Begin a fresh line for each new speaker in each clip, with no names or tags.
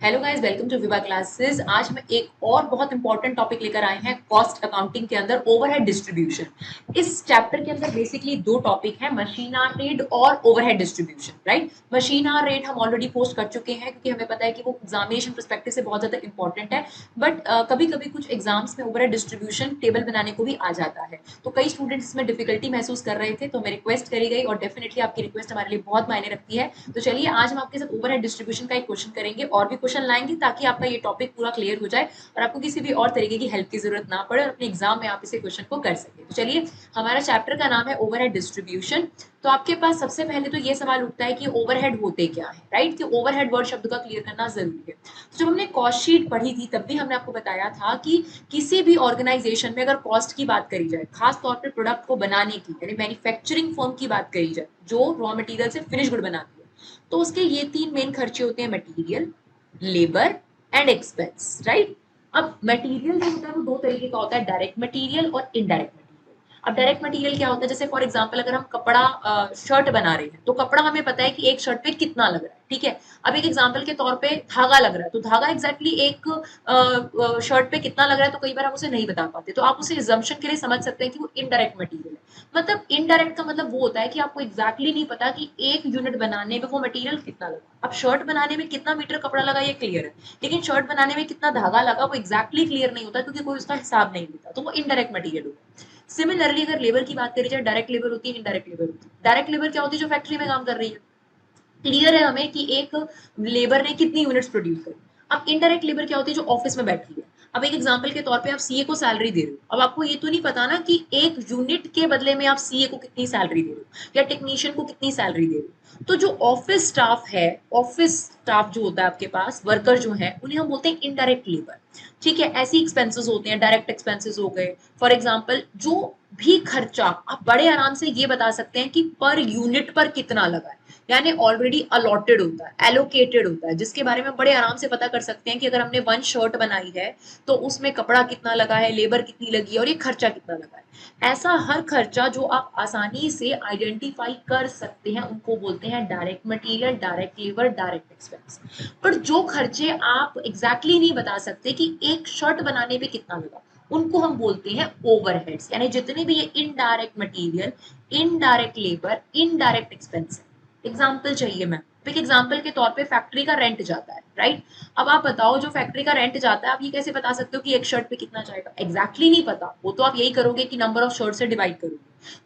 Hello guys, welcome to Vibha classes. आज हम एक और बहुत इंपॉर्टेंट टॉपिक लेकर आए हैं कॉस्ट अकाउंटिंग के अंदर, ओवरहेड डिस्ट्रीब्यूशन। इस चैप्टर के अंदर बेसिकली दो टॉपिक हैं, मशीन आवर रेट और overhead distribution. Right, machine hour rate हम ऑलरेडी पोस्ट कर चुके हैं क्योंकि हमें पता है कि वो एग्जामिनेशन परस्पेक्टिव से बहुत ज्यादा इंपॉर्टेंट है। बट कभी कभी कुछ एग्जाम्स में ओवरहेड डिस्ट्रीब्यूशन टेबल बनाने को भी आ जाता है, तो कई स्टूडेंट्स इसमें डिफिकल्टी महसूस कर रहे थे, तो मैं रिक्वेस्ट करी गई और डेफिनेटली आपकी रिक्वेस्ट हमारे लिए बहुत मायने रखती है। तो चलिए आज हम आपके साथ ओवरहेड डिस्ट्रीब्यूशन का एक क्वेश्चन करेंगे और भी क्वेश्चन लाएंगे ताकि आपका ये टॉपिक पूरा क्लियर हो जाए और आपको किसी भी और तरीके की हेल्प की जरूरत ना पड़े और अपने एग्जाम में आप इसे क्वेश्चन को कर सके। तो चलिए, हमारा चैप्टर का नाम है ओवरहेड डिस्ट्रीब्यूशन। तो आपके पास सबसे पहले तो ये सवाल उठता है कि ओवरहेड होते क्या है। राइट, कि ओवरहेड वर्ड शब्द का क्लियर करना जरूरी है। तो जब हमने कॉस्ट शीट पढ़ी थी तब भी हमने आपको बताया था कि किसी भी ऑर्गेनाइजेशन में अगर कॉस्ट की बात करी जाए, खास तौर पर प्रोडक्ट को बनाने की, यानी मैन्युफैक्चरिंग फर्म की बात करी जाए जो रॉ मटेरियल से फिनिश गुड बनाती है, तो उसके ये तीन मेन खर्चे होते हैं, material, labour and expense. Right, अब मटेरियल जो होता है वो दो तरीके का होता है, डायरेक्ट मटेरियल और इनडायरेक्ट मटेरियल। अब डायरेक्ट मटेरियल क्या होता है, जैसे फॉर एग्जांपल अगर हम कपड़ा शर्ट बना रहे हैं तो कपड़ा हमें पता है कि एक शर्ट पे कितना लग रहा है। ठीक है, अब एक एग्जांपल के तौर पे धागा लग रहा है, तो धागा एग्जैक्टली एक शर्ट पे कितना लग रहा है तो कई बार हम उसे नहीं बता पाते, तो आप उसे एजम्पशन के लिए समझ सकते हैं कि वो इनडायरेक्ट मटेरियल है। मतलब इनडायरेक्ट का मतलब वो होता है कि आपको एग्जैक्टली नहीं पता कि एक यूनिट बनाने में वो मटेरियल कितना लगा। अब शर्ट बनाने में कितना मीटर कपड़ा लगा ये क्लियर है, लेकिन शर्ट बनाने में कितना धागा लगा वो एग्जैक्टली क्लियर नहीं होता क्योंकि कोई उसका हिसाब नहीं देता, तो वो इनडायरेक्ट मटेरियल होता है। सिमिलरली अगर लेबर की बात करी जाए, डायरेक्ट लेबर होती है, इनडायरेक्ट लेबर होती है। डायरेक्ट लेबर क्या होती है, जो फैक्ट्री में काम कर रही है, क्लियर है हमें कि एक लेबर ने कितनी यूनिट्स प्रोड्यूस करी। अब इनडायरेक्ट लेबर क्या होती है, जो ऑफिस में बैठी है। अब एक एग्जांपल के तौर पे आप सीए को सैलरी दे रहे हो, अब आपको ये तो नहीं पता ना कि एक यूनिट के बदले में आप सीए को कितनी सैलरी दे रहे हो या टेक्नीशियन को कितनी सैलरी दे रहे हो। तो जो ऑफिस स्टाफ है, ऑफिस स्टाफ जो होता है आपके पास, वर्कर जो है, उन्हें हम बोलते हैं इनडायरेक्ट लेबर। ठीक है, ऐसी एक्सपेंसेस होते हैं, डायरेक्ट एक्सपेंसेस हो गए। फॉर एग्जाम्पल जो भी खर्चा आप बड़े आराम से ये बता सकते हैं कि पर यूनिट पर कितना लगा है, यानी ऑलरेडी अलॉटेड होता है, एलोकेटेड होता है, जिसके बारे में बड़े आराम से पता कर सकते हैं कि अगर हमने वन शर्ट बनाई है तो उसमें कपड़ा कितना लगा है, लेबर कितनी लगी है और ये खर्चा कितना लगा है। ऐसा हर खर्चा जो आप आसानी से आइडेंटिफाई कर सकते हैं उनको बोलते हैं direct material, direct labour, direct expense. पर जो खर्चे आप एग्जैक्टली नहीं बता सकते कि एक शर्ट बनाने पे कितना लगा, उनको हम बोलते हैं ओवरहेड्स, यानी जितने भी ये indirect material, indirect labour, indirect expense. Example चाहिए मैम, एक एग्जाम्पल के तौर पे फैक्ट्री का रेंट जाता है। राइट, अब आप बताओ जो फैक्ट्री का रेंट जाता है, आप ये कैसे बता सकते हो कि एक शर्ट पे कितना जाएगा, एग्जैक्टली नहीं पता। वो तो आप यही करोगे कि नंबर ऑफ शर्ट से डिवाइड करोगे,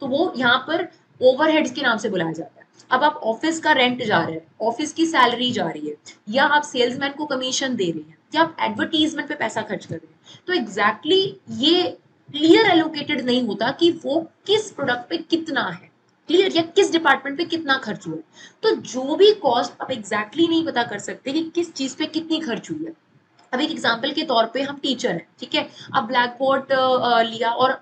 तो वो यहाँ पर ओवरहेड्स के नाम से बुलाया जाता है। अब आप ऑफिस का रेंट जा रहे हैं, ऑफिस की सैलरी जा रही है, या आप सेल्समैन को कमीशन दे रहे हैं, या आप एडवर्टीजमेंट पे पैसा खर्च कर रहे हैं, तो एग्जैक्टली ये क्लियर एलोकेटेड नहीं होता कि वो किस प्रोडक्ट पे कितना है, क्लियर, या किस डिपार्टमेंट पे कितना खर्च हुआ है। तो जो भी कॉस्ट आप एग्जैक्टली नहीं पता कर सकते कि किस चीज पे कितनी खर्च हुई है। अब एक एग्जाम्पल के तौर पे हम टीचर हैं, ठीक है, अब ब्लैक बोर्ड लिया और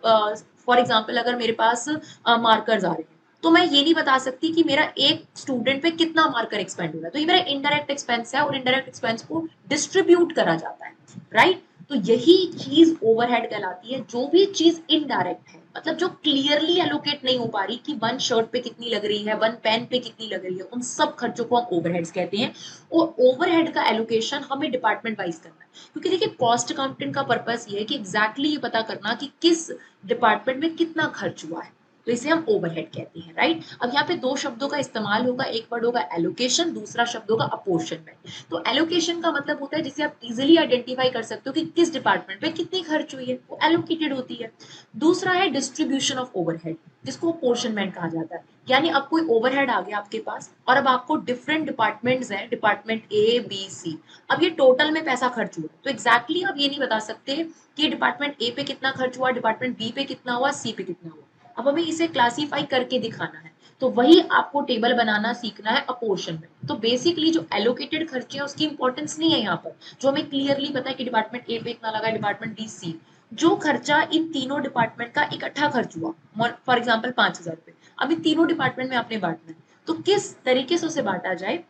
फॉर एग्जाम्पल अगर मेरे पास मार्कर्स आ रहे हैं, तो मैं ये नहीं बता सकती कि मेरा एक स्टूडेंट पे कितना मार्कर एक्सपेंड हो रहा है, तो ये मेरा इनडायरेक्ट एक्सपेंस है और इनडायरेक्ट एक्सपेंस को डिस्ट्रीब्यूट करा जाता है। राइट, तो यही चीज ओवरहेड कहलाती है, जो भी चीज इनडायरेक्ट है, मतलब जो क्लियरली एलोकेट नहीं हो पा रही कि वन शर्ट पे कितनी लग रही है, वन पेन पे कितनी लग रही है, उन सब खर्चों को हम ओवरहेड्स कहते हैं। और ओवरहेड का एलोकेशन हमें डिपार्टमेंट वाइज करना है, क्योंकि देखिए कॉस्ट अकाउंटेंट का पर्पस ये है कि एग्जैक्टली ये पता करना कि किस डिपार्टमेंट में कितना खर्च हुआ है, तो इसे हम ओवरहेड कहते हैं। राइट, अब यहाँ पे दो शब्दों का इस्तेमाल होगा, एक वर्ड होगा एलोकेशन, दूसरा शब्द होगा अपोर्शनमेंट। तो एलोकेशन का मतलब होता है जिसे आप इजिली आइडेंटिफाई कर सकते हो कि किस डिपार्टमेंट में कितनी खर्च हुई है, वो एलोकेटेड होती है। दूसरा है डिस्ट्रीब्यूशन ऑफ ओवरहेड, जिसको अपोर्शनमेंट कहा जाता है, यानी अब कोई ओवरहेड आ गया आपके पास और अब आपको डिफरेंट डिपार्टमेंट्स हैं, डिपार्टमेंट ए बी सी, अब ये टोटल में पैसा खर्च हुआ, तो एग्जैक्टली आप ये नहीं बता सकते कि डिपार्टमेंट ए पे कितना खर्च हुआ, डिपार्टमेंट बी पे कितना हुआ, सी पे कितना हुआ। अब हमें इसे क्लासीफाई करके दिखाना है, तो वही आपको टेबल बनाना सीखना है अपोर्शनमेंट। तो बेसिकली जो एलोकेटेड खर्चे हैं उसकी इंपॉर्टेंस नहीं है यहाँ पर, जो हमें क्लियरली पता है कि डिपार्टमेंट ए पे इतना लगा, डिपार्टमेंट डी सी, जो खर्चा इन तीनों डिपार्टमेंट का इकट्ठा खर्च हुआ, फॉर एग्जाम्पल 5,000 रुपए, अब इन तीनों डिपार्टमेंट में आपने बांटना है, तो किस तरीके से उसे बांटा जाए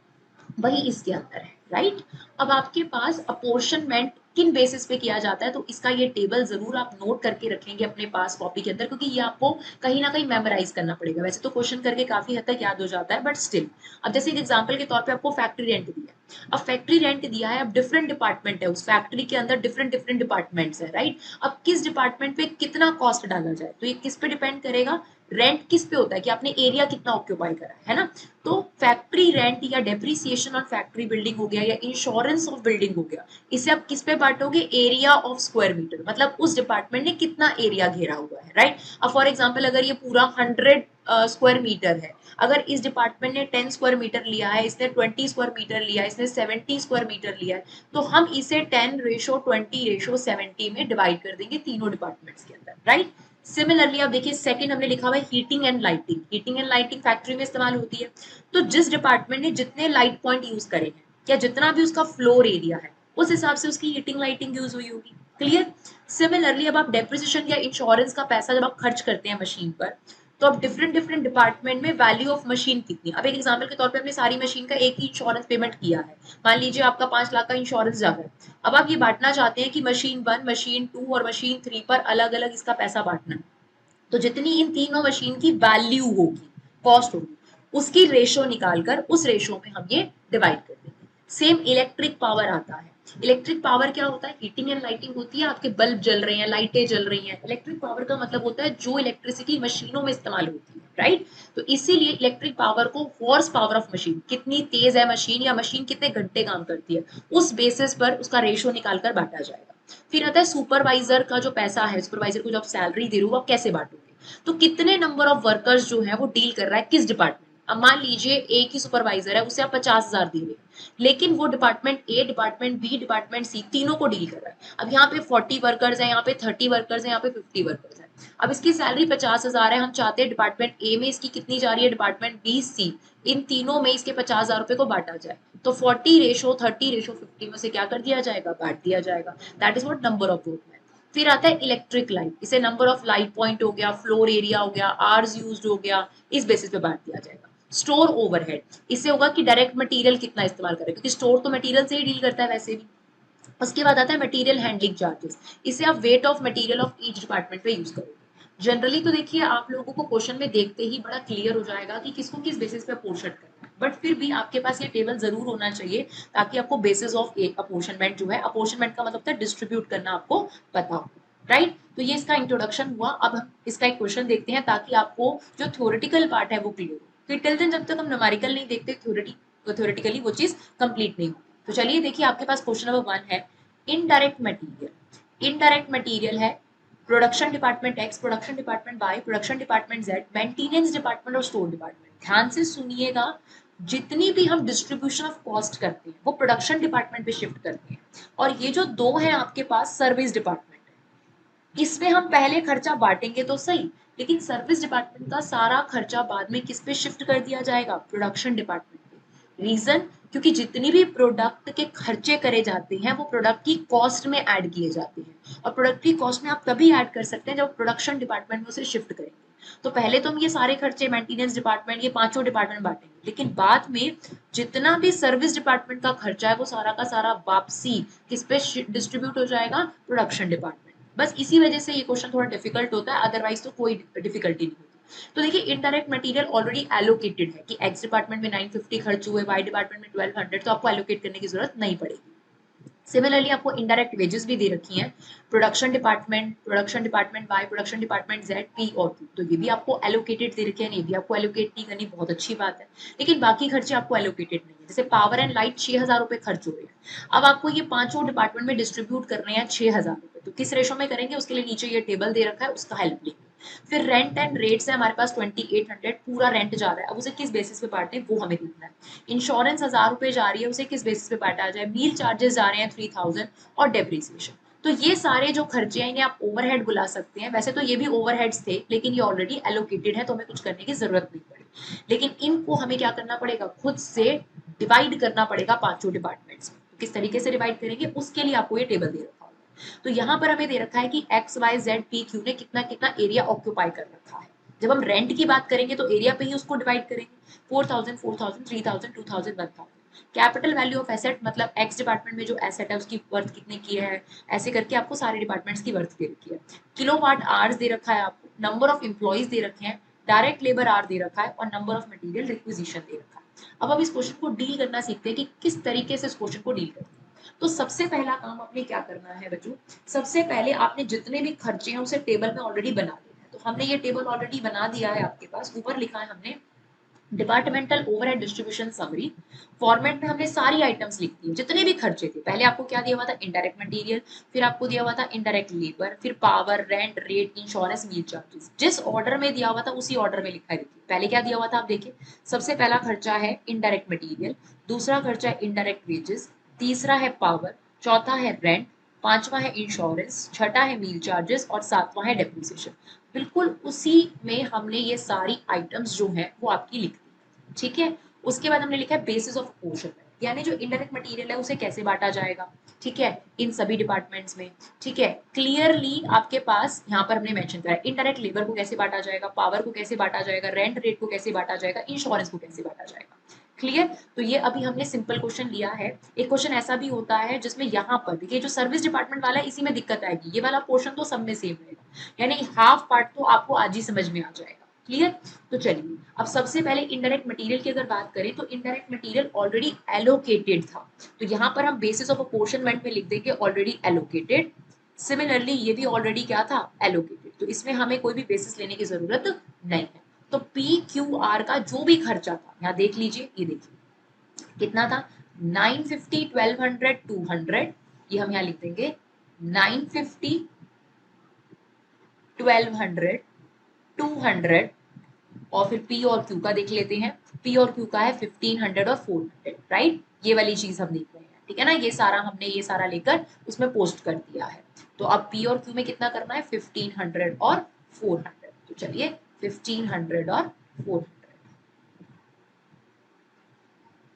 वही इसके अंदर है। राइट, अब आपके पास अपोर्शनमेंट किन बेसिस पे किया जाता है, तो इसका ये टेबल जरूर आप नोट करके रखेंगे अपने पास कॉपी के अंदर, क्योंकि ये आपको कहीं ना कहीं मेमोराइज करना पड़ेगा। वैसे तो क्वेश्चन करके काफी हद तक याद हो जाता है, बट स्टिल। अब जैसे एक एग्जांपल के तौर पे आपको फैक्ट्री रेंट दिया है, अब फैक्ट्री रेंट दिया है, अब डिफरेंट डिपार्टमेंट है, उस फैक्ट्री के अंदर डिफरेंट डिफरेंट डिपार्टमेंट्स है, राइट। अब किस डिपार्टमेंट पे कितना कॉस्ट डाला जाए, तो ये किस पे डिपेंड करेगा, रेंट किस पे होता है कि आपने एरिया कितना ऑक्यूपाई करा है ना। तो फैक्ट्री रेंट या डेप्रिसिएशन ऑन फैक्ट्री बिल्डिंग हो गया, या इंश्योरेंस ऑफ बिल्डिंग हो गया, इसे आप किस पे बांटोगे, एरिया ऑफ स्क्वायर मीटर, मतलब उस डिपार्टमेंट ने कितना एरिया घेरा हुआ है, राइट। अब फॉर एग्जाम्पल अगर ये पूरा 100 स्क्वायर मीटर है, अगर इस डिपार्टमेंट ने 10 स्क्वायर मीटर लिया है, इसने 20 स्क्वायर मीटर लिया है, इसने 70 स्क्वायर मीटर लिया है, तो हम इसे 10:20:70 में डिवाइड कर देंगे तीनों डिपार्टमेंट्स के अंदर, राइट। सिमिलरली आप देखिए सेकंड हमने लिखा हुआ है heating and lighting. Heating and lighting factory में इस्तेमाल होती है, तो जिस डिपार्टमेंट ने जितने लाइट पॉइंट यूज करे हैं, या जितना भी उसका फ्लोर एरिया है, उस हिसाब से उसकी हीटिंग लाइटिंग यूज हुई होगी। क्लियर। सिमिलरली अब आप डेप्रिसिएशन या इंश्योरेंस का पैसा जब आप खर्च करते हैं मशीन पर, तो अब डिफरेंट डिफरेंट डिपार्टमेंट में वैल्यू ऑफ मशीन कितनी, अब एक एग्जांपल के तौर पे हमने सारी मशीन का एक ही इंश्योरेंस पेमेंट किया है, मान लीजिए आपका 5 लाख का इंश्योरेंस जा रहा है। अब आप ये बांटना चाहते हैं कि मशीन 1, मशीन 2 और मशीन 3 पर अलग अलग इसका पैसा बांटना है, तो जितनी इन तीनों मशीन की वैल्यू होगी, कॉस्ट होगी, उसकी रेशो निकालकर उस रेशो में हम ये डिवाइड कर देंगे। सेम इलेक्ट्रिक पावर आता है। इलेक्ट्रिक पावर क्या होता है, हीटिंग एंड लाइटिंग होती है, आपके बल्ब जल रहे हैं, लाइटें जल रही हैं। इलेक्ट्रिक पावर का मतलब होता है जो इलेक्ट्रिसिटी मशीनों में इस्तेमाल होती है, राइट। तो इसीलिए इलेक्ट्रिक पावर को हॉर्स पावर ऑफ मशीन, कितनी तेज है मशीन या मशीन कितने घंटे काम करती है, उस बेसिस पर उसका रेशो निकालकर बांटा जाएगा। फिर आता है सुपरवाइजर का जो पैसा है, सुपरवाइजर को जो आप सैलरी दे रहे हो, वो आप कैसे बांटोगे, तो कितने नंबर ऑफ वर्कर्स जो है वो डील कर रहा है किस डिपार्टमेंट। अब मान लीजिए एक ही सुपरवाइजर है, उसे आप 50,000 दे रहे हैं, लेकिन वो department A, department B, department सी तीनों को डील कर रहा है। अब यहाँ पे 40 वर्कर्स है, यहाँ पे 30 वर्कर्स है, यहाँ पे 50 वर्कर्स है। अब इसकी सैलरी 50,000 है, हम चाहते हैं डिपार्टमेंट ए में इसकी कितनी जा रही है, डिपार्टमेंट बी, सी, इन तीनों में इसके 50,000 रुपए को बांटा जाए, तो 40:30:50 में से क्या कर दिया जाएगा, बांट दिया जाएगा। That is what number of work. फिर आता है इलेक्ट्रिक लाइट, इसे नंबर ऑफ लाइट पॉइंट हो गया, फ्लोर एरिया हो गया, आवर्स यूज्ड हो गया, इस बेसिस पे बांट दिया जाएगा। स्टोर ओवरहेड, इससे होगा कि डायरेक्ट मटेरियल कितना इस्तेमाल करें, क्योंकि स्टोर तो मटेरियल से ही डील करता है वैसे भी। उसके बाद आता है मटेरियल हैंडलिंग चार्जेस, इसे आप weight of material of each department पे यूज करोगे। जनरली तो देखिए आप लोगों को क्वेश्चन में देखते ही बड़ा क्लियर हो जाएगा कि किसको किस बेसिस पे अपोर्शन करना है, बट फिर भी आपके पास ये टेबल जरूर होना चाहिए, ताकि आपको बेसिस ऑफ अपोर्शनमेंट जो है, अपोर्शनमेंट का मतलब होता है डिस्ट्रीब्यूट करना, आपको पता हो, राइट। तो ये इसका इंट्रोडक्शन हुआ। अब हम इसका एक क्वेश्चन देखते हैं, ताकि आपको जो थ्योरेटिकल पार्ट है वो क्लियर हो। फिर टिल देन जब तक हम न्यूमेरिकल नहीं देखते, थ्योरेटिकली वो चीज कंप्लीट नहीं होती। तो चलिए देखिए, आपके पास क्वेश्चन नंबर 1 है, इनडायरेक्ट मटेरियल। इनडायरेक्ट मटेरियल है production department X, production department Y, production department Z, maintenance department और स्टोर डिपार्टमेंट। ध्यान से सुनिएगा, जितनी भी हम डिस्ट्रीब्यूशन ऑफ कॉस्ट करते हैं वो प्रोडक्शन डिपार्टमेंट पे शिफ्ट करते हैं, और ये जो दो है आपके पास सर्विस डिपार्टमेंट है, इसमें हम पहले खर्चा बांटेंगे तो सही, लेकिन सर्विस डिपार्टमेंट का सारा खर्चा बाद में किस पे शिफ्ट कर दिया जाएगा, प्रोडक्शन डिपार्टमेंट पे। रीजन, क्योंकि जितनी भी प्रोडक्ट के खर्चे करे जाते हैं वो प्रोडक्ट की कॉस्ट में ऐड किए जाते हैं, और प्रोडक्ट की कॉस्ट में आप तभी ऐड कर सकते हैं जब प्रोडक्शन डिपार्टमेंट में उसे शिफ्ट करेंगे। तो पहले तो हम ये सारे खर्चे मेंटेनेंस डिपार्टमेंट, ये पांचों डिपार्टमेंट बांटेंगे, लेकिन बाद में जितना भी सर्विस डिपार्टमेंट का खर्चा है वो सारा का सारा वापसी किस पे डिस्ट्रीब्यूट हो जाएगा, प्रोडक्शन डिपार्टमेंट। बस इसी वजह से ये क्वेश्चन थोड़ा डिफिकल्ट होता है, अदरवाइज तो कोई डिफिकल्टी नहीं होती। तो देखिए इनडायरेक्ट मटेरियल ऑलरेडी एलोकेटेड है कि एक्स डिपार्टमेंट में 950 खर्च हुए, वाई डिपार्टमेंट में 1200, तो आपको एलोकेट करने की जरूरत नहीं पड़ेगी। सिमिलरली आपको इनडायरेक्ट वेजेस भी दे रखी हैं, production department Y, production department Z, P और क्यू, तो ये भी आपको एलोकेटेड दे रखे हैं, ये भी आपको एलोकेट नहीं करनी, बहुत अच्छी बात है। लेकिन बाकी खर्चे आपको एलोकेटेड नहीं है, जैसे पावर एंड लाइट 6,000 रुपए खर्च हो रहे हैं, अब आपको ये पांचों डिपार्टमेंट में डिस्ट्रीब्यूट करने हैं 6,000 रुपए, तो किस रेशो में करेंगे उसके लिए नीचे ये टेबल दे रखा है, उसका हेल्प लेंगे। फिर रेंट एंड रेट्स है हमारे पास 2800, पूरा रेंट जा रहा है, अब उसे किस बेसिस पे बांटे वो हमें देखना है। इंश्योरेंस 1,000 रुपए जा रही है, उसे किस बेसिस पे बांटा जाए, मील चार्जेस जा रहे हैं 3000, और डेप्रिसिएशन। तो ये सारे जो खर्चे हैं इन्हें आप ओवरहेड बुला सकते हैं, वैसे तो ये भी ओवरहेड्स थे, लेकिन ये ऑलरेडी एलोकेटेड है तो हमें कुछ करने की जरूरत नहीं पड़ी, लेकिन इनको हमें क्या करना पड़ेगा, खुद से डिवाइड करना पड़ेगा पांचों डिपार्टमेंट्स में। तो किस तरीके से डिवाइड करेंगे उसके लिए आपको ये टेबल दे रखा होगा। तो यहाँ पर हमें दे रखा है कि X Y Z P Q ने कितना कितना एरिया ऑक्यूपाई कर रखा है। जब हम रेंट की बात करेंगे तो एरिया पे ही उसको डिवाइड करेंगे, 4,000 4,000 3,000 2,000 1,000। कैपिटल वैल्यू ऑफ एसेट मतलब एक्स डिपार्टमेंट में जो एसेट है उसकी वर्थ कितने की है, ऐसे करके आपको सारे डिपार्टमेंट्स की वर्थ दे रखी है। किलोवाट आवर्स दे रखा है आपको, नंबर ऑफ एम्प्लॉइज दे रखे हैं, डायरेक्ट लेबर आवर दे रखा है और नंबर ऑफ मटेरियल रिक्विजिशन दे रखा है। अब हम इस क्वेश्चन को डील करना सीखते हैं कि किस तरीके से इस क्वेश्चन को डील करते हैं। तो सबसे पहला काम आपने क्या करना है बच्चों, सबसे पहले आपने जितने भी खर्चे हैं उसे टेबल में ऑलरेडी बना लेना है। तो हमने ये टेबल ऑलरेडी बना दिया है आपके पास, ऊपर लिखा है हमने departmental overhead distribution summary. Format में हमने सारी आइटम्स लिख दी जितने भी खर्चे थे। पहले आपको क्या दिया हुआ था, इनडायरेक्ट मटेरियल, फिर आपको दिया हुआ था इनडायरेक्ट लेबर, फिर पावर, रेंट, रेट, इंश्योरेंस, मील चार्जेस। जिस ऑर्डर में दिया हुआ था उसी ऑर्डर में लिखा है। देखिए पहले क्या दिया हुआ था आप देखिए, सबसे पहला खर्चा है इनडायरेक्ट मटेरियल, दूसरा खर्चा है इनडायरेक्ट वेजेस, तीसरा है पावर, चौथा है रेंट, पांचवा है इंश्योरेंस, छठा है मील चार्जेस और सातवां है डेप्रिसिएशन। बिल्कुल उसी में हमने ये सारी आइटम्स जो है वो आपकी लिख दी, ठीक है। उसके बाद हमने लिखा है बेसिस ऑफ पोर्शन, यानी जो इनडायरेक्ट मटेरियल है उसे कैसे बांटा जाएगा, ठीक है, इन सभी डिपार्टमेंट्स में, ठीक है। क्लियरली आपके पास यहाँ पर हमने मेंशन करा है इनडायरेक्ट लेबर को कैसे बांटा जाएगा, पावर को कैसे बांटा जाएगा, रेंट रेट को कैसे बांटा जाएगा, इंश्योरेंस को कैसे बांटा जाएगा। क्लियर। तो ये अभी हमने सिंपल क्वेश्चन लिया है। एक क्वेश्चन ऐसा भी होता है जिसमें यहाँ पर देखिए जो सर्विस डिपार्टमेंट वाला है इसी में दिक्कत आएगी, ये वाला पोर्शन तो सब में सेम रहेगा, यानी हाफ पार्ट तो आपको आज ही समझ में आ जाएगा। क्लियर। तो चलिए अब सबसे पहले इनडायरेक्ट मटेरियल की अगर बात करें तो इनडायरेक्ट मटेरियल ऑलरेडी एलोकेटेड था, तो यहाँ पर हम बेसिस ऑफ अपोर्शनमेंट में लिख देंगे ऑलरेडी एलोकेटेड। सिमिलरली ये भी ऑलरेडी क्या था, एलोकेटेड, तो इसमें हमें कोई भी बेसिस लेने की जरूरत नहीं है। तो पी क्यू आर का जो भी खर्चा था यहाँ देख लीजिए, ये देखिए कितना था, 950, 1200, 200, ये हम यहाँ लिख देंगे 950, 1200, 200, और फिर पी और क्यू का देख लेते हैं। पी और क्यू का है 1500 और 400, राइट, ये वाली चीज हम देख रहे हैं, ठीक है ना। ये सारा हमने ये सारा लेकर उसमें पोस्ट कर दिया है। तो अब पी और क्यू में कितना करना है, 1500 और 400। तो चलिए 1500 और 400।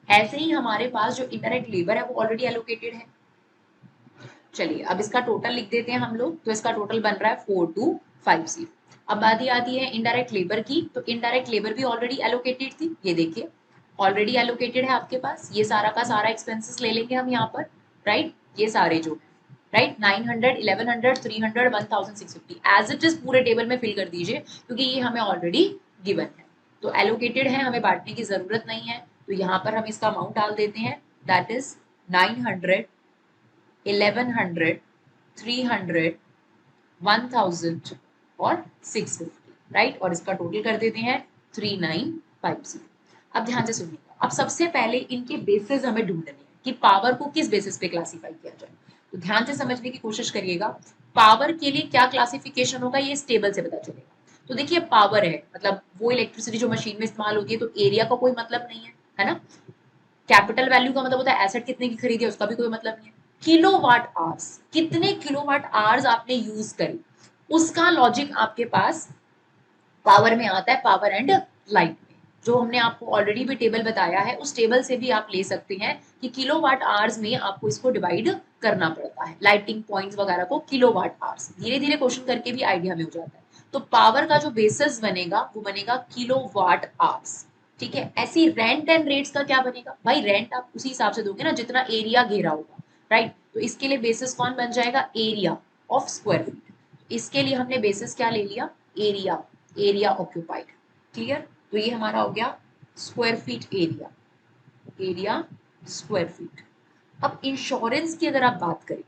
ऐसे ही हमारे पास जो इनडायरेक्ट लेबर है वो ऑलरेडी एलोकेटेड है। चलिए अब इसका टोटल लिख देते हैं हम लोग, तो इसका टोटल बन रहा है 4250। अब बात ही आती है इनडायरेक्ट लेबर की, तो इनडायरेक्ट लेबर भी ऑलरेडी एलोकेटेड थी, ये देखिए ऑलरेडी एलोकेटेड है आपके पास। ये सारा का सारा एक्सपेंसेस ले लेंगे हम यहाँ पर, राइट, ये सारे जो राइट 900, 1100, 300, 1650 एज इट इज पूरे टेबल में फिल कर दीजिए, क्योंकि ये हमें ऑलरेडी गिवन है। तो एलोकेटेड है, हमें बांटने की जरूरत नहीं है। तो यहाँ पर हम इसका अमाउंट डाल देते हैं, दैट इज 900, 1100, 300, 1000 और 650, राइट, और इसका टोटल कर देते हैं 3950। अब ध्यान से सुनिएगा, अब सबसे पहले इनके बेसिस हमें ढूंढने हैं कि पावर को किस बेसिस पे क्लासिफाई किया जाए। तो ध्यान से समझने की कोशिश करिएगा, पावर के लिए क्या क्लासिफिकेशन होगा ये इस टेबल से पता चलेगा। तो देखिए पावर है मतलब वो इलेक्ट्रिसिटी जो मशीन में इस्तेमाल होती है, तो एरिया का कोई मतलब नहीं है ना। कैपिटल वैल्यू का मतलब होता है एसेट कितने की खरीदी है, उसका भी कोई मतलब नहीं है। किलोवाट आवर्स, कितने किलोवाट आवर्स आपने यूज करी, उसका लॉजिक आपके पास पावर में आता है, पावर एंड लाइट में। जो हमने आपको ऑलरेडी भी टेबल बताया है, उस टेबल से भी आप ले सकते हैं कि किलोवाट आवर्स में आपको इसको डिवाइड करना पड़ता है, लाइटिंग पॉइंट्स वगैरह को किलोवाट आवर्स। धीरे धीरे क्वेश्चन करके भी आइडिया में हो जाता है। तो पावर का जो बेसिस बनेगा वो बनेगा किलोवाट आवर्स, ठीक है। ऐसी रेंट एंड रेट्स का क्या बनेगा, भाई रेंट आप उसी हिसाब से दोगे ना जितना एरिया घेरा होगा, राइट। तो इसके लिए बेसिस कौन बन जाएगा, एरिया ऑफ स्क्वायर फीट। इसके लिए हमने बेसिस क्या ले लिया, एरिया, एरिया ऑक्यूपाइड। क्लियर। तो ये हमारा हो गया square feet area, area square feet. अब इंश्योरेंस की अगर आप बात करें,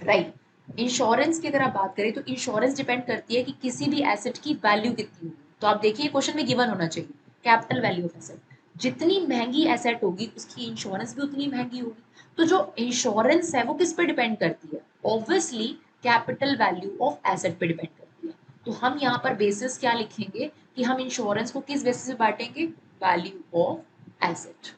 राइट, इंश्योरेंस की अगर आप बात करें तो इंश्योरेंस डिपेंड करती है कि किसी भी एसेट की वैल्यू कितनी होगी। तो आप देखिए क्वेश्चन में गिवन होना चाहिए कैपिटल वैल्यू ऑफ एसेट, जितनी महंगी एसेट होगी उसकी इंश्योरेंस भी उतनी महंगी होगी। तो जो इंश्योरेंस है वो किस पे डिपेंड करती है, obviously capital value of asset पे डिपेंड करती है। तो हम यहाँ पर बेसिस क्या लिखेंगे कि हम इंश्योरेंस को किस बेसिस पे बांटेंगे, वैल्यू ऑफ एसेट।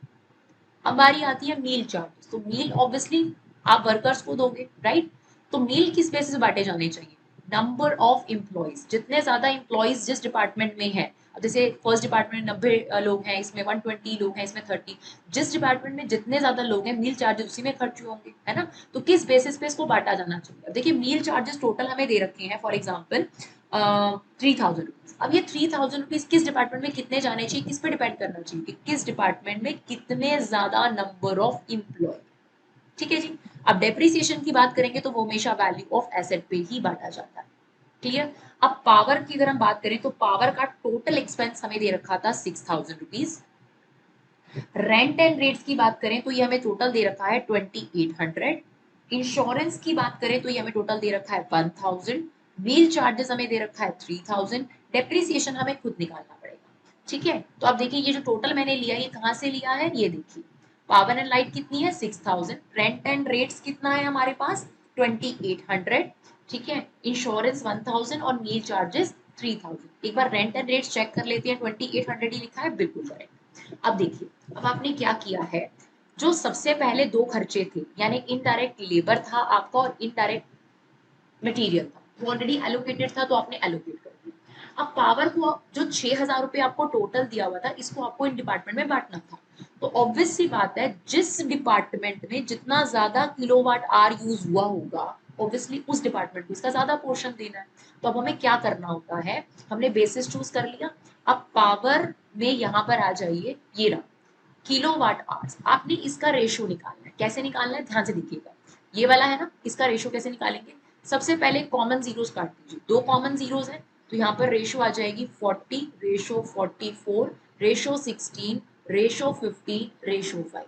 अब बारी आती है मील चार्जेस। तो मील ऑब्वियसली आप वर्कर्स को दोगे, राइट। तो मील किस बेसिस पे बांटे जाने चाहिए, नंबर ऑफ एम्प्लॉइज, जितने ज्यादा एम्प्लॉइज जिस डिपार्टमेंट में है। अब जैसे फर्स्ट डिपार्टमेंट में 90 लोग हैं, इसमें 120 लोग हैं, इसमें 30, जिस डिपार्टमेंट में जितने ज्यादा लोग हैं मील चार्जेस उसी में खर्च होंगे, है ना। तो किस बेसिस पे इसको बांटा जाना चाहिए। अब देखिए मील चार्जेस टोटल हमें दे रखे हैं, फॉर एग्जाम्पल ₹3000। अब ये ₹3000 किस डिपार्टमेंट में कितने जाने चाहिए, किस पे डिपेंड करना चाहिए कि किस डिपार्टमेंट में कितने ज्यादा नंबर ऑफ इम्प्लॉय। ठीक है जी। अब डेप्रिसिएशन की बात करेंगे तो वो हमेशा वैल्यू ऑफ एसेट पे ही बांटा जाता है। क्लियर। अब पावर की अगर हम बात करें तो पावर का टोटल एक्सपेंस हमें दे रखा था ₹6000। रेंट एंड रेट्स की बात करें तो ये हमें टोटल दे रखा है 2800। इंश्योरेंस की बात करें तो ये हमें टोटल दे रखा है 1000। मील चार्जेस हमें दे रखा है 3000। डेप्रिसिएशन हमें खुद निकालना पड़ेगा। ठीक है, तो अब देखिए ये जो टोटल मैंने लिया ये कहाँ से लिया है, ये देखिए पावर एंड लाइट कितनी है 6000, रेंट एंड रेट्स कितना है हमारे पास 2800। ठीक है, इंश्योरेंस 1000 और मील चार्जेस 3000। एक बार रेंट एंड रेट्स चेक कर लेते हैं, 2800 ही लिखा है, बिल्कुल करेक्ट। अब देखिए अब आपने क्या किया है, जो सबसे पहले दो खर्चे थे यानी इनडायरेक्ट लेबर था आपका और इनडायरेक्ट मटेरियल था, वो ऑलरेडी एलोकेटेड था तो आपने एलोकेट कर दिया। अब पावर को जो 6000 रुपए आपको टोटल दिया हुआ था इसको आपको इन डिपार्टमेंट में बांटना था। तो ऑब्वियस सी बात है जिस डिपार्टमेंट में जितना ज्यादा किलोवाट आर यूज हुआ होगा ऑब्वियसली उस डिपार्टमेंट को इसका ज्यादा पोर्शन देना है। तो अब हमें क्या करना होता है, हमने बेसिस चूज कर लिया। अब पावर में यहाँ पर आ जाइए, ये रहा किलोवाट आवर्स, आपने इसका रेशियो निकालना है। कैसे निकालना है ध्यान से देखिएगा, ये वाला है ना, इसका रेशियो कैसे निकालेंगे, सबसे पहले कॉमन जीरोस काट दीजिए, दो कॉमन जीरोस है तो यहाँ पर रेशियो आ जाएगी 40 रेशियो 44 रेशियो 16 रेशियो 50 रेशियो 5।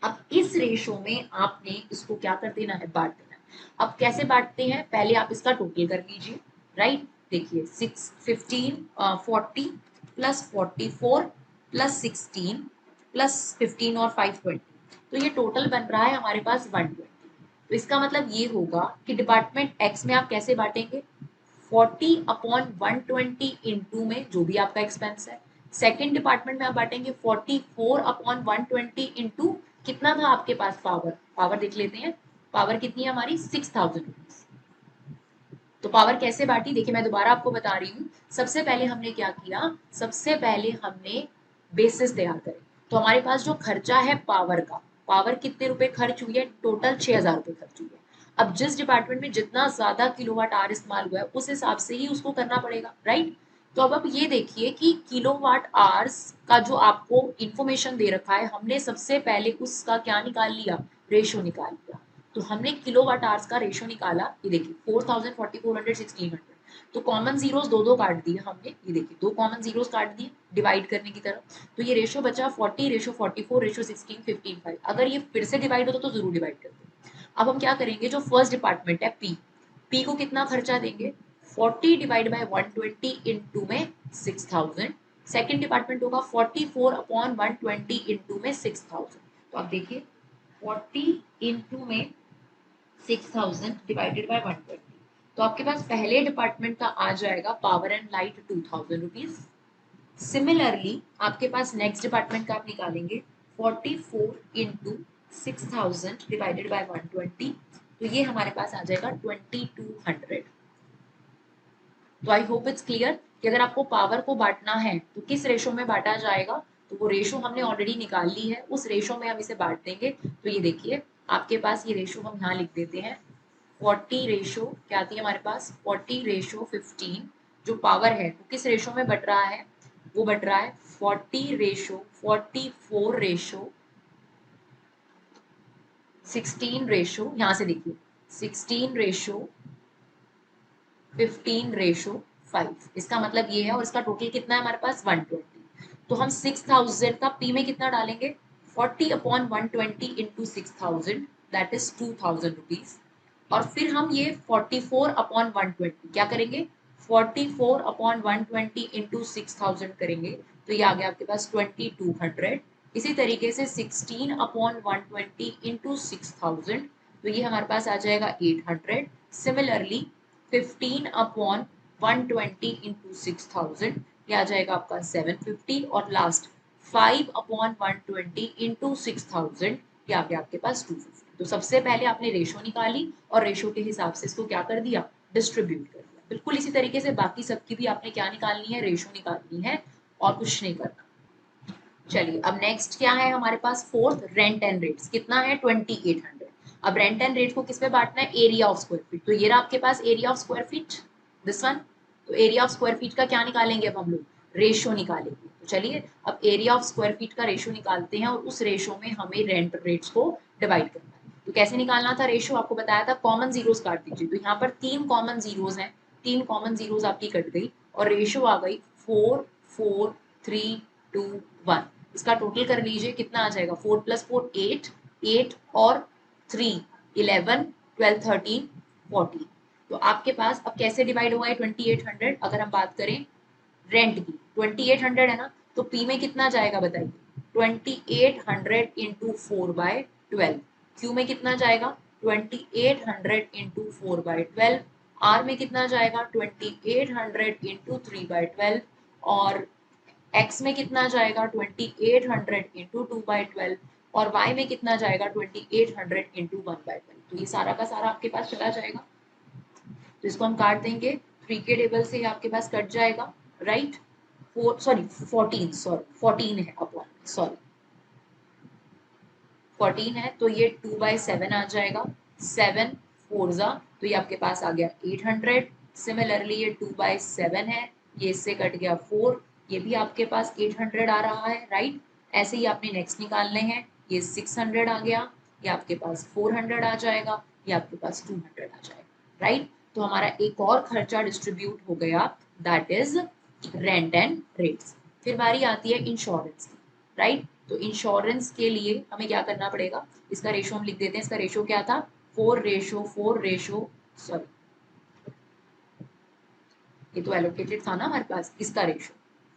अब इस रेशो में आपने इसको क्या कर देना है, बांट देना है। अब कैसे बांटते हैं, पहले आप इसका टोटल कर लीजिए। राइट, देखिए 40 प्लस 44 प्लस 16 प्लस 15 और 520, तो ये टोटल बन रहा है हमारे पास 120। तो इसका मतलब ये होगा कि डिपार्टमेंट एक्स में आप कैसे बांटेंगे, 40/120 इंटू में जो भी आपका एक्सपेंस है। सेकेंड डिपार्टमेंट में आप बांटेंगे 44/120 इंटू कितना था आपके पास पावर, पावर देख लेते हैं, पावर कितनी है हमारी 6000 रुपीज। तो पावर कैसे बांटी, देखिए मैं दोबारा आपको बता रही हूँ। सबसे पहले हमने क्या किया, सबसे पहले हमने बेसिस तैयार करे। तो हमारे पास जो खर्चा है पावर का, पावर कितने रुपए खर्च हुई है, टोटल 6000 रुपए खर्च हुई है। अब जिस डिपार्टमेंट में जितना ज्यादा किलोवाट आवर इस्तेमाल हुआ है उस हिसाब से ही उसको करना पड़ेगा। राइट, तो अब आप ये देखिए कि किलोवाट आवर्स का जो आपको इंफॉर्मेशन दे रखा है हमने सबसे पहले उसका क्या निकाल लिया, रेशो निकाल लिया। तो हमने किलोवाट आवर्स का रेशो निकाला, ये देखिए 4000 4400 1600। तो कॉमन जीरोस दो दो काट दिए हमने, ये देखिए दो कॉमन जीरोस काट दिए डिवाइड करने की तरफ। तो ये रेशो बचा 40 रेशो 44 रेशो 16 15 5। अगर ये फिर से डिवाइड होता तो जरूर डिवाइड करते। अब हम क्या करेंगे, जो फर्स्ट डिपार्टमेंट है पी, पी को कितना खर्चा देंगे 40 डिवाइड बाय 120 इंटू में 6000। सेकेंड डिपार्टमेंट होगा 44/120 इंटू में 6000। तो आप देखिए 40 इंटू में 6000 डिवाइडेड बाय 120, तो आपके पास पहले डिपार्टमेंट का आ जाएगा power and light 2000 rupees. Similarly आपके पास नेक्स्ट डिपार्टमेंट का आप निकालेंगे 44 इंटू 6000 डिवाइडेड बाय 120, तो ये हमारे पास आ जाएगा 2200। तो आई होप इट्स क्लियर कि अगर आपको पावर को बांटना है तो किस रेशो में बांटा जाएगा, तो वो रेशो हमने ऑलरेडी निकाल ली है, उस रेशो में हम इसे बांट देंगे। तो ये देखिए आपके पास ये रेशो हम यहाँ लिख देते हैं, 40 रेशो क्या आती है हमारे पास 40 रेशो 15। जो पावर है वो किस रेशो में बट रहा है, वो बट रहा है 40 रेशो 44 रेशो 16 रेशो, यहाँ से देखिए 16 रेशो 15 रेशो 5। इसका मतलब ये है, और इसका टोटल कितना है हमारे पास 120। तो हम 6000 का पी में कितना डालेंगे 40/120 इंटू 6000, दैट इज 2000 रुपीज। और फिर हम ये 44/120 क्या करेंगे 44/120 इंटू 6000 करेंगे, तो ये आ गया आपके पास 2200। इसी तरीके से 16/120 इंटू 6000, तो ये हमारे पास आ जाएगा 800। सिमिलरली 15/120 इंटू 6000, ये आ जाएगा आपका 750। और लास्ट 5/120 इंटू 6000, ये आ गया आपके पास 250। तो सबसे पहले आपने रेशो निकाली और रेशो के हिसाब से इसको क्या कर दिया, डिस्ट्रीब्यूट कर दिया। बिल्कुल इसी तरीके से बाकी सबकी भी आपने क्या निकालनी है, रेशो निकालनी है और कुछ नहीं करना। चलिए अब नेक्स्ट क्या है हमारे पास, फोर्थ रेंट एंड रेट्स कितना है 2800। अब रेंट एंड रेट को किस पे बांटना है, एरिया ऑफ स्क्वायर फीट। तो ये रहा आपके पास area of square feet, this one. तो एरिया ऑफ स्क्वायर फीट का क्या निकालेंगे अब हम लोग, रेशो निकालेंगे। तो चलिए अब एरिया ऑफ स्क्वायर फीट का रेशो निकालते हैं और उस रेशो में हमें रेंट रेट्स को डिवाइड करना है। तो कैसे निकालना था रेशो, आपको बताया था कॉमन जीरोस काट दीजिए। तो यहाँ पर 3 कॉमन जीरोस हैं, 3 कॉमन जीरोस आपकी कट गई और रेशो आ गई 4 4 3 2 1। इसका टोटल कर लीजिए कितना आ जाएगा, 4 + 4 8, 8 और 3 11 12 13 14। तो आपके पास अब कैसे डिवाइड हुआ है 2800। अगर हम बात करें रेंट की, 2800 है ना, तो पी में कितना जाएगा बताइए, 2800 इंटू 4/12। क्यू में कितना जाएगा 2800 इंटू 4/12। आर में कितना जाएगा 2800 इंटू 3/12। और एक्स में कितना जाएगा 2800 इंटू 2/12। और वाई में कितना जाएगा 2800 इंटू 1/12। तो ये सारा का सारा आपके पास चला जाएगा। तो इसको हम काट देंगे, 3 के टेबल से आपके पास कट जाएगा, राइट। 14 है अपॉन, सॉरी 14 है, तो ये 2/7 आ जाएगा। 7 4 जा, तो ये आपके पास आ गया 800। सिमिलरली ये 2/7 है, ये इससे कट गया 4, ये भी आपके पास 800 आ रहा है, राइट। ऐसे ही आपने नेक्स्ट निकालने हैं, ये 600 आ गया, ये आपके पास 400 आ जाएगा, ये आपके पास 200 आ जाएगा, राइट। तो हमारा एक और खर्चा डिस्ट्रीब्यूट हो गया, that is rent and rates. फिर बारी आती है इंश्योरेंस की, राइट। तो इंश्योरेंस के लिए हमें क्या करना पड़ेगा, इसका रेशो हम लिख देते हैं। इसका रेशो क्या था, 4:4, सॉरी ये तो एलोकेटेड था ना हमारे पास, इसका रेशो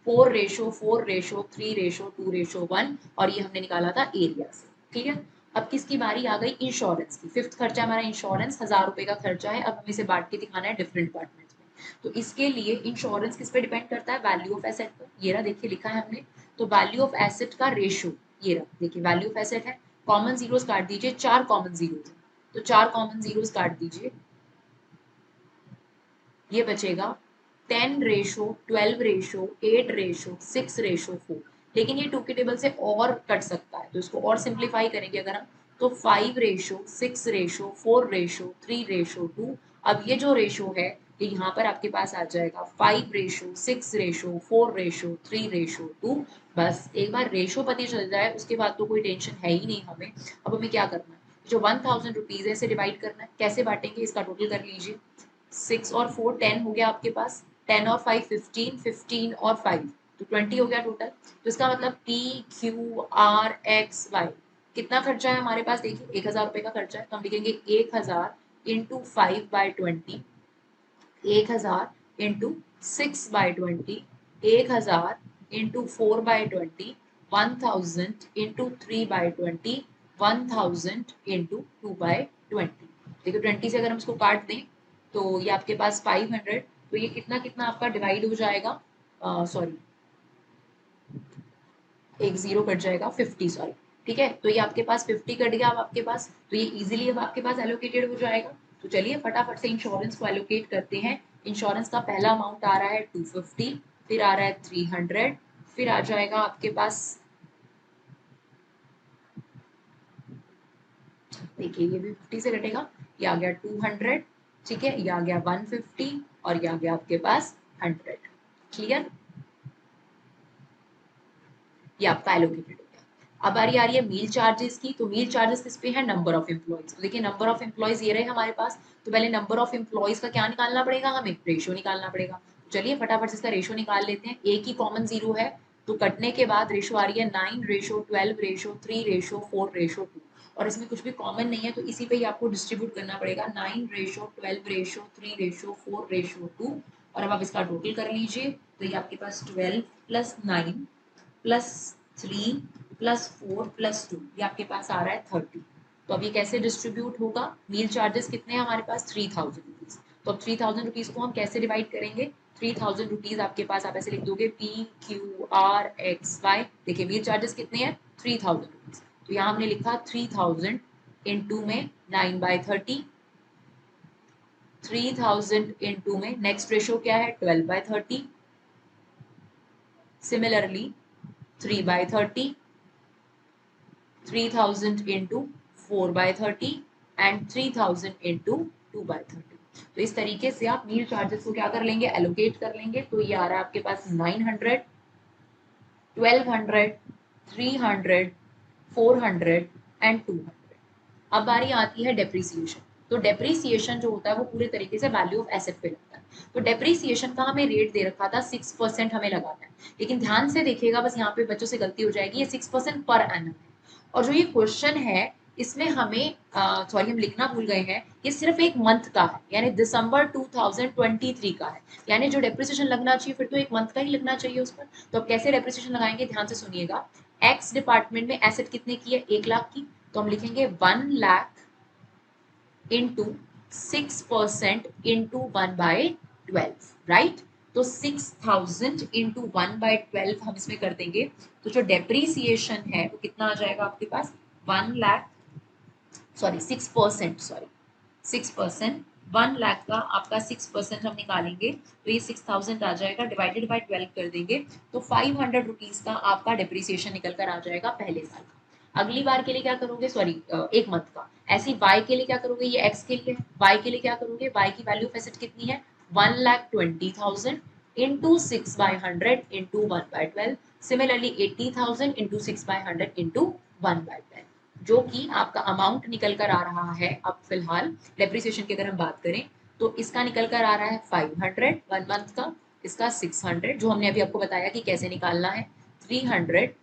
4:4:3:2:1। और ये हमने निकाला था एरिया से, क्लियर। अब किसकी बारी आ गई, इंश्योरेंस की। फिफ्थ खर्चा हमारा इंश्योरेंस, 1000 रुपए का खर्चा है। अब हमें इसे बांट के दिखाना है डिफरेंट डिपार्टमेंट्स में। तो इसके लिए इंश्योरेंस किस पे डिपेंड करता है, वैल्यू ऑफ एसेट पर। ये रहा देखिए लिखा है हमने। तो वैल्यू ऑफ एसेट का रेशो ये रहा, देखिए वैल्यू ऑफ एसेट है। कॉमन जीरोस काट दीजिए, 4 कॉमन जीरोस है, तो 4 कॉमन जीरोस काट दीजिए, ये बचेगा 10:12:8:6:4। लेकिन ये 2 के टेबल से और कट सकता है, तो इसको और सिंप्लीफाई करेंगे अगर हम, तो 5:6:4:3:2। अब ये जो रेशो है ये यहाँ पर आपके पास आ जाएगा 5:6:4:3:2। बस एक बार रेशो पता चल जाए उसके बाद तो कोई टेंशन है ही नहीं हमें। अब हमें क्या करना है, जो 1000 रुपीज है इसे डिवाइड करना है। कैसे बांटेंगे, इसका टोटल कर लीजिए। 6 और 4 10 हो गया आपके पास, 10 और 5 15, 15 और 5 तो 20 हो गया टोटल। तो इसका मतलब P Q R X Y कितना खर्चा है हमारे पास, देखिए 1000 रुपए का खर्चा है। तो हम लिखेंगे 1000 into 5/20, 1000 into 6/20, 1000 into 4/20, 1000 into 3/20, 1000 into 2/20। देखो 20 से अगर हम इसको काट दें तो ये आपके पास 500। तो ये कितना कितना आपका डिवाइड हो जाएगा, सॉरी एक जीरो कट जाएगा, 50, सॉरी ठीक है। तो ये आपके पास 50 कट गया अब आपके पास, तो ये इजीली अब आपके पास एलोकेटेड हो जाएगा। तो चलिए फटाफट से इंश्योरेंस को एलोकेट करते हैं। इंश्योरेंस का पहला अमाउंट आ रहा है 250, फिर आ रहा है 300, फिर आ जाएगा आपके पास, देखिए ये भी 50 से कटेगा, ये आ गया 200, ठीक है, ये आ गया 150 और ये आ गया आपके पास 100, क्लियर। ये आपका एलोकेटेड हो गया। अब बारी आ रही है मील चार्जेस की। तो मील चार्जेस किस पे है, नंबर ऑफ एम्प्लॉइज। तो देखिए नंबर ऑफ एम्प्लॉइज ये रहे हमारे पास। तो पहले नंबर ऑफ एम्प्लॉइज का क्या निकालना पड़ेगा, हमें रेशो निकालना पड़ेगा। चलिए फटाफट से इसका रेशो निकाल लेते हैं। एक ही कॉमन जीरो है, तो कटने के बाद रेशो आ रही है 9:12:3:4:2। और इसमें कुछ भी कॉमन नहीं है, तो इसी पे ही आपको डिस्ट्रीब्यूट करना पड़ेगा, 9:12:3:4:2। और अब आप इसका टोटल कर लीजिए, तो ये आपके पास 12 + 9 + 3 + 4 + 2, ये आपके पास आ रहा है 30। तो अब ये कैसे डिस्ट्रीब्यूट होगा, मील चार्जेस कितने हैं हमारे पास, 3000 रुपीज। तो अब 3000 रुपीज को हम कैसे डिवाइड करेंगे, 3000 रुपीज आपके पास आप ऐसे लिख दोगे P Q R X Y. देखिए मील चार्जेस कितने हैं, 3000 रुपीज। तो यहाँ हमने लिखा 3000 इंटू में 9/30, 3000 इंटू में नेक्स्ट रेशो क्या है 12/30, सिमिलरली 3/30, 3000 into 4/30 and 3000 into 2/30। तो इस तरीके से आप मील चार्जेस को क्या कर लेंगे, एलोकेट कर लेंगे। तो ये आ रहा है आपके पास 900, 1200, 300, 400 एंड 200। अब बारी आती है डेप्रिसिएशन। तो डेप्रिसिएशन जो होता है वो पूरे तरीके से वैल्यू ऑफ एसेट पे लगता है। तो डेप्रिसिएशन का हमें रेट दे रखा था 6% हमें लगाना है, लेकिन ध्यान से देखिएगा, बस यहाँ पे बच्चों से गलती हो जाएगी, ये 6% पर एनम है। और जो ये क्वेश्चन है इसमें हमें सॉरी हम लिखना भूल गए हैं, ये सिर्फ एक मंथ का है, यानी दिसंबर 2023 का है, यानी जो डेप्रिसिएशन लगना चाहिए फिर तो एक मंथ का ही लगना चाहिए उस पर। तो अब कैसे डेप्रिसिएशन लगाएंगे, ध्यान से सुनिएगा। एक्स डिपार्टमेंट में एसेट कितने की है, 1 लाख की, तो हम लिखेंगे 1 लाख इंटू 6% इंटू 1/12, राइट। तो 6000 इंटू 1/12 हम इसमें कर देंगे, तो जो डेप्रीसिएशन है वो कितना आ जाएगा आपके पास, 1 लाख, सॉरी 6%, सॉरी 6%, 1 लाख का आपका 6% हम निकालेंगे तो ये 6000 आ जाएगा, डिवाइडेड बाय 12 कर देंगे तो 500 रुपीज का आपका डिप्रिसिएशन निकल कर आ जाएगा पहले साल का। अगली बार के लिए क्या करोगे, सॉरी एक मंथ का। ऐसे ही वाई के लिए क्या करोगे, ये एक्स के लिए, वाई के लिए क्या करोगे, वाई की वैल्यू ऑफ एसेट कितनी है, 1,20,000 into 6/100 into 1/12, similarly 80,000 into 6/100 into 1/12, जो कि आपका अमाउंट निकल कर आ रहा है अब फिलहाल डेप्रिसिएशन की अगर हम बात करें तो इसका निकल कर आ रहा है 500 1 मंथ का, इसका 600 जो हमने अभी आपको बताया कि कैसे निकालना है, 300,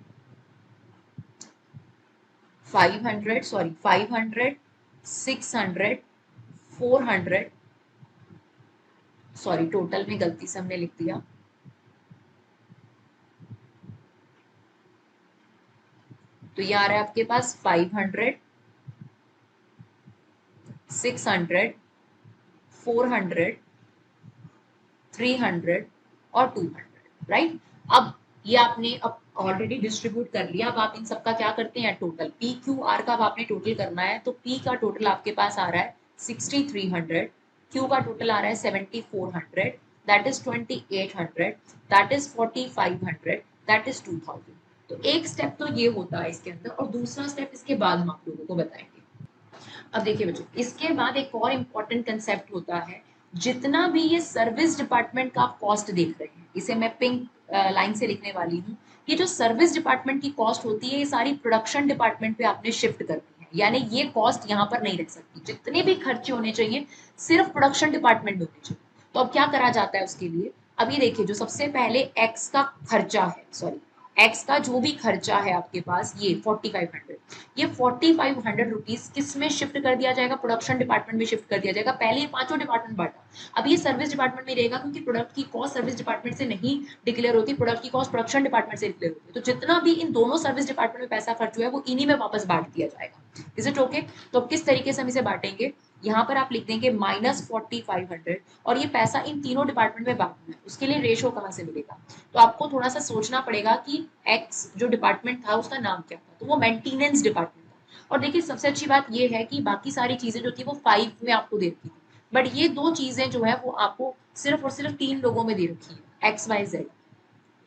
500, सॉरी 500, 600, 400, सॉरी टोटल में गलती से हमने लिख दिया, तो ये आ रहा है आपके पास 500, 600, 400, 300 और 200, राइट। अब ये आपने अब ऑलरेडी डिस्ट्रीब्यूट कर लिया, अब आप इन सबका क्या करते हैं, टोटल पी क्यू आर का अब आपने टोटल करना है। तो पी का टोटल आपके पास आ रहा है 6300, क्यू का टोटल आ रहा है 7400, that is 2800, that is 4500, that is 2000। तो एक स्टेप तो ये होता है इसके अंदर, और दूसरा स्टेप इसके बाद हम आप लोगों को बताएंगे। अब देखिए बच्चों, इसके बाद एक और इम्पोर्टेंट कंसेप्ट होता है, जितना भी ये सर्विस डिपार्टमेंट का आप कॉस्ट देख रहे हैं, इसे मैं पिंक लाइन से लिखने वाली हूँ, ये जो सर्विस डिपार्टमेंट की कॉस्ट होती है ये सारी प्रोडक्शन डिपार्टमेंट पे आपने शिफ्ट करनी है, यानी ये कॉस्ट यहाँ पर नहीं रह सकती, जितने भी खर्चे होने चाहिए सिर्फ प्रोडक्शन डिपार्टमेंट में होने चाहिए। तो अब क्या करा जाता है उसके लिए, अब ये देखिए जो सबसे पहले एक्स का खर्चा है, सॉरी एक्स का जो भी खर्चा है आपके पास, ये 4500, ये 4500 रुपीज किस में शिफ्ट कर दिया जाएगा, प्रोडक्शन डिपार्टमेंट में शिफ्ट कर दिया जाएगा। पहले ये पांचों डिपार्टमेंट बांटा, अब ये सर्विस डिपार्टमेंट में रहेगा, क्योंकि प्रोडक्ट की कॉस्ट सर्विस डिपार्टमेंट से नहीं डिक्लेयर होती, प्रोडक्ट की कॉस्ट प्रोडक्शन डिपार्टमेंट से डिक्लेयर होती है। तो जितना भी इन दोनों सर्विस डिपार्टमेंट में पैसा खर्च हुआ है वो इन्हीं में वापस बांट दिया जाएगा। Is it okay. तो अब किस तरीके से हम इसे बांटेंगे, यहाँ पर आप लिख देंगे -4500, और ये पैसा इन तीनों डिपार्टमेंट में बांटना है, उसके लिए रेशो कहाँ से मिलेगा। तो आपको थोड़ा सा सोचना पड़ेगा कि एक्स जो डिपार्टमेंट था उसका नाम क्या था, तो वो मेंटेनेंस डिपार्टमेंट था। और देखिए सबसे अच्छी बात ये है कि बाकी सारी चीजें जो थी वो 5 में आपको दे रखी थी, बट ये दो चीजें जो है वो आपको सिर्फ और सिर्फ 3 लोगों में दे रखी है, एक्स वाई जेड।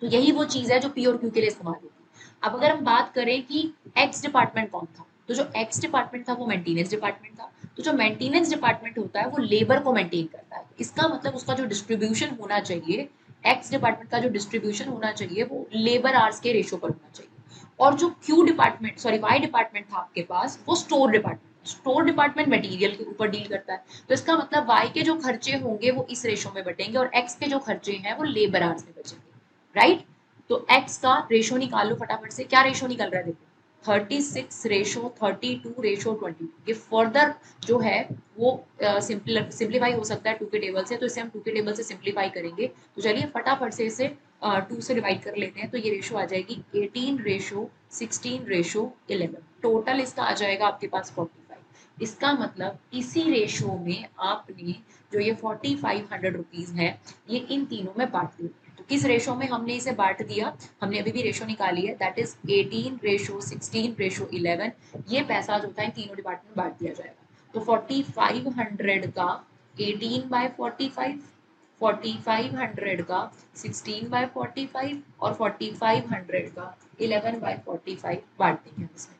तो यही वो चीज है जो पी और क्यू के लिए इस्तेमाल होती है। अब अगर हम बात करें कि एक्स डिपार्टमेंट कौन था, तो जो एक्स डिपार्टमेंट था वो मेंटेनेंस डिपार्टमेंट था। तो जो मेंटेनेंस डिपार्टमेंट होता है वो लेबर को मेंटेन करता है, इसका मतलब उसका जो डिस्ट्रीब्यूशन होना चाहिए, एक्स डिपार्टमेंट का जो डिस्ट्रीब्यूशन होना चाहिए वो लेबर आवर्स के रेशो पर होना चाहिए। और जो Q department, sorry Y department था आपके पास, वो store department, store department material के ऊपर डील करता है। तो इसका मतलब वाई के जो खर्चे होंगे वो इस रेशो में बटेंगे और एक्स के जो खर्चे हैं वो लेबर आवर्स में बचेंगे, राइट। तो एक्स का रेशो निकाल लो फटाफट से, क्या रेशो निकल रहा है देखो, 36:32:22, ये फर्दर जो है वो सिंप्लीफाई हो सकता है 2 के टेबल से, तो इसे हम 2 के टेबल से सिंप्लीफाई करेंगे। तो चलिए फटाफट से इसे 2 से डिवाइड कर लेते हैं, तो ये रेशो आ जाएगी 18:16:11, टोटल इसका आ जाएगा आपके पास 45। इसका मतलब इसी रेशो में आपने जो ये 4500 रुपीज है ये इन तीनों में बांट दिया। तो किस रेशो में हमने इसे बांट दिया, हमने अभी भी रेशो निकाली है, दैट इज 18:16:11, ये पैसा जो था इन तीनों डिपार्टमेंट में बांट दिया जाएगा। तो 4500 का 18/45, 4500 का 16/45 और 4500 का 11/45 बांट देंगे हम इसमें।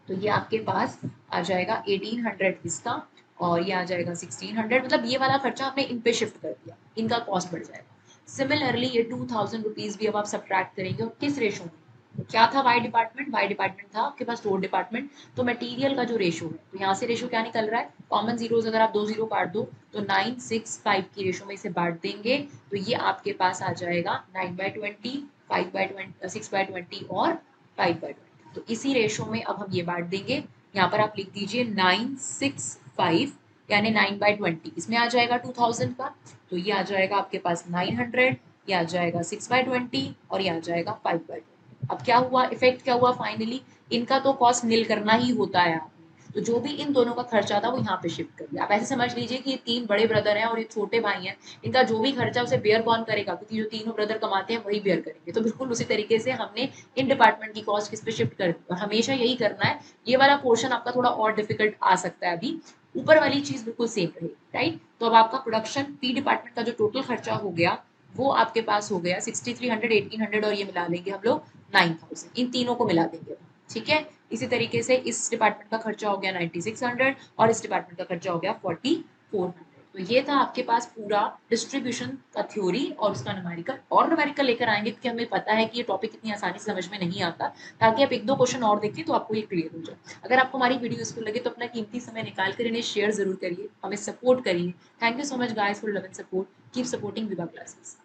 तो ये आपके पास आ जाएगा 1800 इसका, और ये आ जाएगा 1600, मतलब ये वाला खर्चा हमने इन पे शिफ्ट कर दिया, इनका कॉस्ट बढ़ जाएगा। सिमिलरली ये 2000 रुपीज भी अब आप सब्ट्रैक्ट करेंगे और किस रेशो में, तो क्या था वाई डिपार्टमेंट था आपके पास, स्टोर डिपार्टमेंट, तो मटेरियल का जो रेशो है, तो यहाँ से रेशो क्या निकल रहा है, कॉमन जीरोस अगर आप 2 जीरो काट दो तो 965 की रेशो में इसे बांट देंगे, तो ये आपके पास आ जाएगा 9/20, 5/20, 6/20 और 5/20। तो इसी रेशो में अब हम ये बांट देंगे, यहाँ पर आप लिख दीजिए 965 यानी 9/20, इसमें आ जाएगा 2000 का, तो ये आ जाएगा आपके पास 900, ये आ जाएगा 6/20 और ये आ जाएगा 5/20। अब क्या हुआ, इफेक्ट क्या हुआ, फाइनली इनका तो कॉस्ट नील करना ही होता है आपने, तो जो भी इन दोनों का खर्चा था वो यहाँ पे शिफ्ट कर दिया। आप ऐसे समझ लीजिए कि ये 3 बड़े ब्रदर हैं और ये छोटे भाई हैं, इनका जो भी खर्चा उसे बेयर कौन करेगा, क्योंकि जो तीनों ब्रदर कमाते हैं वही बेयर करेंगे। तो बिल्कुल उसी तरीके से हमने इन डिपार्टमेंट की कॉस्ट किस पे शिफ्ट कर दी, और हमेशा यही करना है। ये वाला पोर्शन आपका थोड़ा और डिफिकल्ट आ सकता है अभी, ऊपर वाली चीज बिल्कुल सेम रहेगी, राइट। तो अब आपका प्रोडक्शन पी डिपार्टमेंट का जो टोटल खर्चा हो गया वो आपके पास हो गया 6300, 1800 और ये मिला लेंगे हम लोग 9000, इन तीनों को मिला देंगे, ठीक है। इसी तरीके से इस डिपार्टमेंट का खर्चा हो गया 9600 और इस डिपार्टमेंट का खर्चा हो गया 4400। तो ये था आपके पास पूरा डिस्ट्रीब्यूशन का थ्योरी और उसका न्यूमेरिकल, और न्यूमेरिकल लेकर आएंगे क्योंकि हमें पता है कि ये टॉपिक इतनी आसानी से समझ में नहीं आता, ताकि आप एक दो क्वेश्चन और देखिए तो आपको ये क्लियर हो जाए। अगर आपको हमारी वीडियो यूजफुल लगे तो अपना कीमती समय निकाल कर इन्हें शेयर जरूर करिए, हमें सपोर्ट करिए। Thank you so much guys for love and support, keep supporting Vibha classes.